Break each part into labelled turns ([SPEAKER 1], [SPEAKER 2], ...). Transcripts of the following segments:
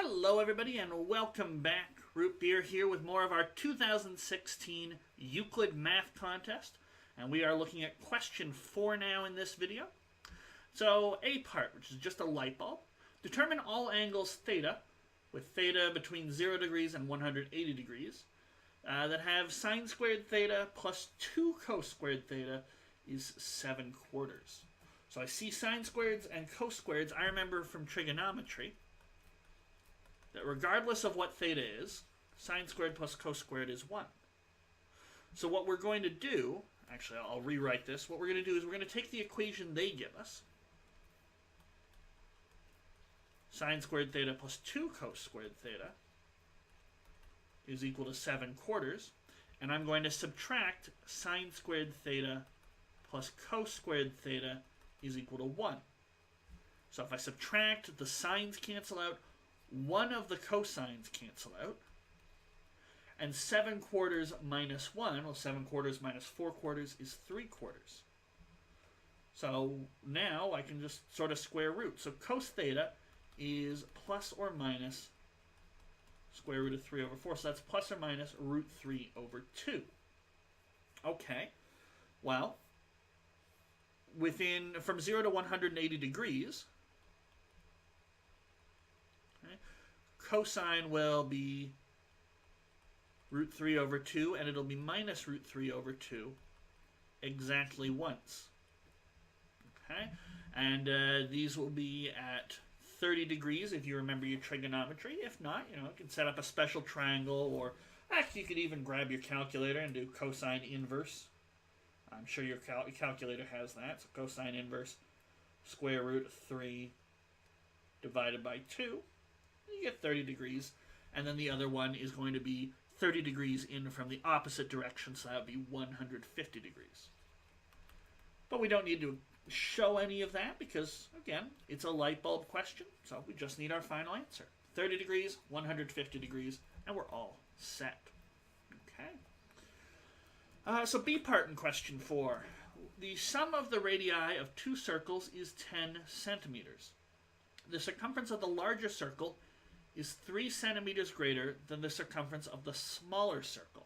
[SPEAKER 1] Hello everybody and welcome back. Root Beer here with more of our 2016 Euclid Math Contest. And we are looking at question 4 now in this video. So A part, which is just a light bulb. Determine all angles theta, with theta between 0 degrees and 180 degrees, that have sine squared theta plus 2 cos squared theta is 7/4. So I see sine squareds and cos squareds. I remember from trigonometry that regardless of what theta is, sine squared plus cos squared is 1. So what we're going to do, actually I'll rewrite this, what we're going to do is we're going to take the equation they give us, sine squared theta plus 2 cos squared theta is equal to 7/4, and I'm going to subtract sine squared theta plus cos squared theta is equal to 1. So if I subtract, the sines cancel out, one of the cosines cancel out, and 7/4 minus 1, well 7/4 minus 4/4 is 3/4. So now I can just sort of square root. So cos theta is plus or minus square root of 3 over 4. So that's plus or minus root 3 over 2. Okay, well, from 0 to 180 degrees, cosine will be root 3 over 2, and it'll be minus root 3 over 2 exactly once. Okay, and these will be at 30 degrees if you remember your trigonometry. If not, you can set up a special triangle, or actually you could even grab your calculator and do cosine inverse. I'm sure your calculator has that. So cosine inverse square root of 3 divided by 2. You get 30 degrees, and then the other one is going to be 30 degrees in from the opposite direction, so that would be 150 degrees. But we don't need to show any of that because, again, it's a light bulb question, so we just need our final answer. 30 degrees, 150 degrees, and we're all set. Okay. So B part in question 4. The sum of the radii of 2 circles is 10 centimeters. The circumference of the larger circle is 3 centimeters greater than the circumference of the smaller circle.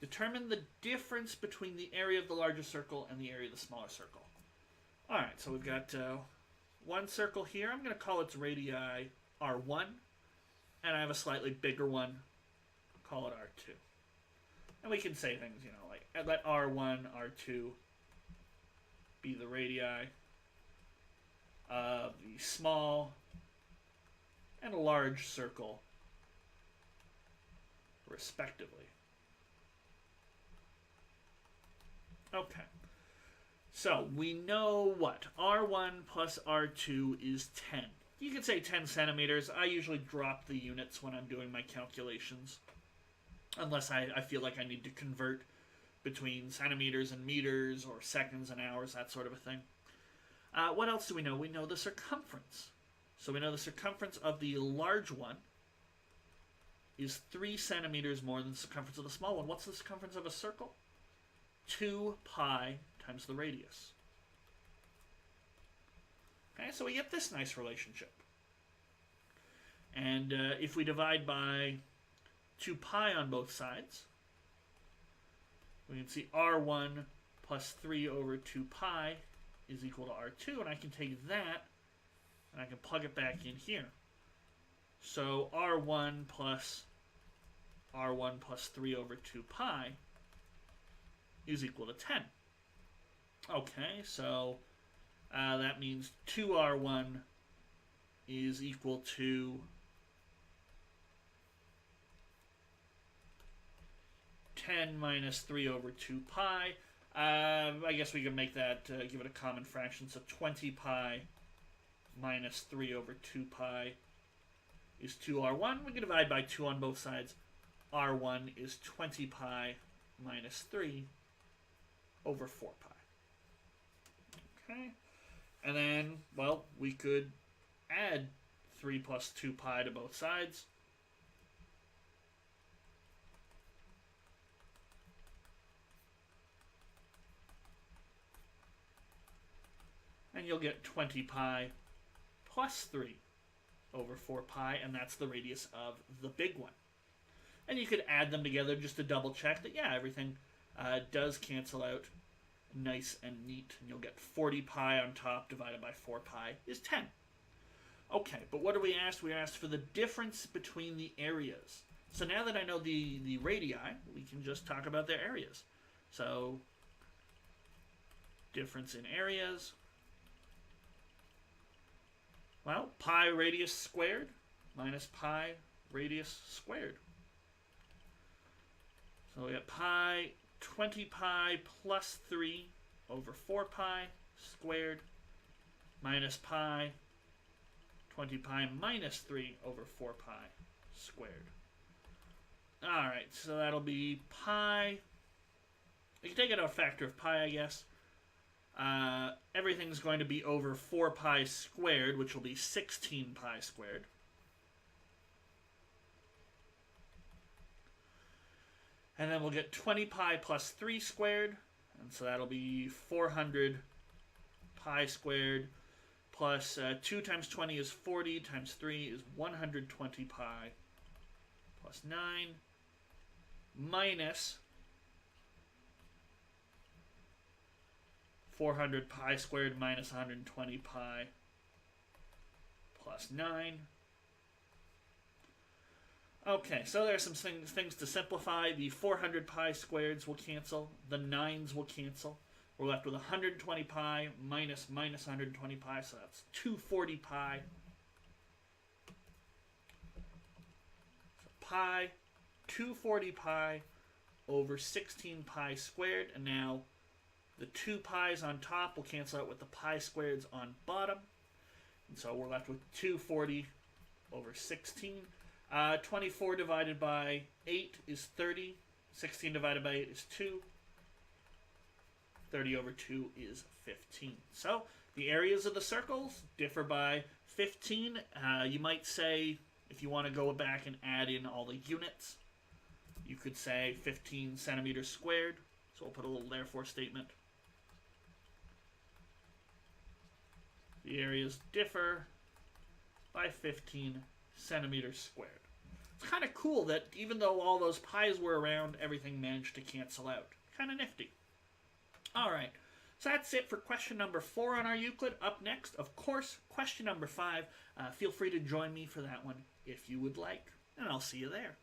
[SPEAKER 1] Determine the difference between the area of the larger circle and the area of the smaller circle. Alright, so we've got one circle here. I'm going to call its radii R1, and I have a slightly bigger one. Call it R2. And we can say things, like let R1, R2 be the radii of the small and a large circle, respectively. Okay. So we know what? R1 plus R2 is 10. You could say 10 centimeters. I usually drop the units when I'm doing my calculations, unless I feel like I need to convert between centimeters and meters, or seconds and hours, that sort of a thing. What else do we know? We know the circumference. So we know the circumference of the large one is 3 centimeters more than the circumference of the small one. What's the circumference of a circle? 2 pi times the radius. Okay, so we get this nice relationship. And if we divide by 2 pi on both sides, we can see R1 plus 3 over 2 pi is equal to R2, and I can take that and I can plug it back in here. So R1 plus 3 over 2 pi is equal to 10. Okay, so that means 2R1 is equal to 10 minus 3 over 2 pi. I guess we can make that, give it a common fraction, so 20 pi minus 3 over 2 pi is 2R1. We can divide by 2 on both sides. R1 is 20 pi minus 3 over 4 pi. Okay. And then, well, we could add 3 plus 2 pi to both sides. And you'll get 20 pi plus 3 over 4 pi, and that's the radius of the big one. And you could add them together just to double check that, yeah, everything does cancel out nice and neat. And you'll get 40 pi on top divided by 4 pi is 10. Okay, but what are we asked? We asked for the difference between the areas. So now that I know the radii, we can just talk about their areas. So, difference in areas. Well, pi radius squared minus pi radius squared. So we got pi, 20 pi plus 3 over 4 pi squared minus pi, 20 pi minus 3 over 4 pi squared. Alright, so that'll be pi. You can take it out a factor of pi, I guess. Everything's going to be over 4 pi squared, which will be 16 pi squared. And then we'll get 20 pi plus 3 squared, and so that'll be 400 pi squared, plus 2 times 20 is 40, times 3 is 120 pi, plus 9, minus 400 pi squared minus 120 pi, plus 9. Okay, so there are some things to simplify. The 400 pi squareds will cancel. The 9s will cancel. We're left with 120 pi minus 120 pi, so that's 240 pi. So pi, 240 pi over 16 pi squared. And now the 2 pi's on top will cancel out with the pi squareds on bottom. And so we're left with 240 over 16. 24 divided by 8 is 30. 16 divided by 8 is 2. 30 over 2 is 15. So the areas of the circles differ by 15. You might say, if you want to go back and add in all the units, you could say 15 centimeters squared. So we'll put a little therefore statement. The areas differ by 15 centimeters squared. It's kind of cool that even though all those pi's were around, everything managed to cancel out. Kind of nifty. Alright, so that's it for question number 4 on our Euclid. Up next, of course, question number 5. Feel free to join me for that one if you would like, and I'll see you there.